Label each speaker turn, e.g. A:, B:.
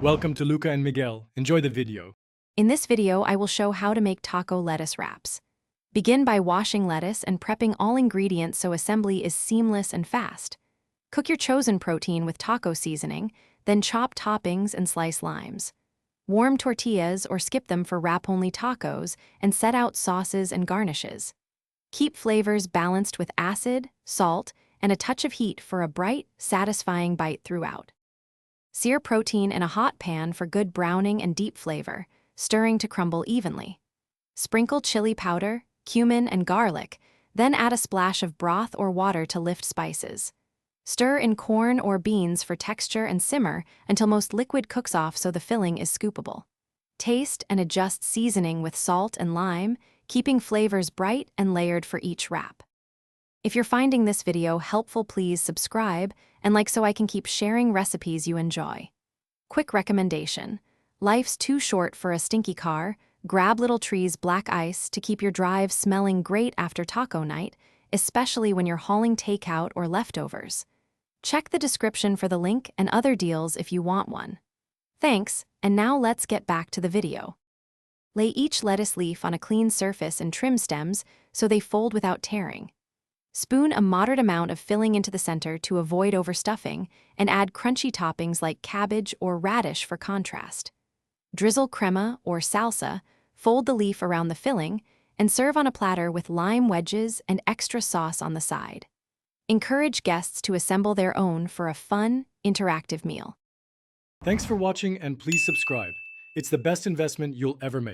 A: Welcome to Luca and Miguel. Enjoy the video.
B: In this video, I will show how to make taco lettuce wraps. Begin by washing lettuce and prepping all ingredients so assembly is seamless and fast. Cook your chosen protein with taco seasoning, then chop toppings and slice limes. Warm tortillas or skip them for wrap-only tacos and set out sauces and garnishes. Keep flavors balanced with acid, salt, and a touch of heat for a bright, satisfying bite throughout. Sear protein in a hot pan for good browning and deep flavor, stirring to crumble evenly. Sprinkle chili powder, cumin, and garlic, then add a splash of broth or water to lift spices. Stir in corn or beans for texture and simmer until most liquid cooks off so the filling is scoopable. Taste and adjust seasoning with salt and lime, keeping flavors bright and layered for each wrap. If you're finding this video helpful, please subscribe and like so I can keep sharing recipes you enjoy. Quick recommendation: life's too short for a stinky car. Grab Little Tree's black ice to keep your drive smelling great after taco night, especially when you're hauling takeout or leftovers. Check the description for the link and other deals if you want one. Thanks, and now let's get back to the video. Lay each lettuce leaf on a clean surface and trim stems so they fold without tearing. Spoon a moderate amount of filling into the center to avoid overstuffing, and add crunchy toppings like cabbage or radish for contrast. Drizzle crema or salsa, fold the leaf around the filling, and serve on a platter with lime wedges and extra sauce on the side. Encourage guests to assemble their own for a fun, interactive meal.
A: Thanks for watching and please subscribe. It's the best investment you'll ever make.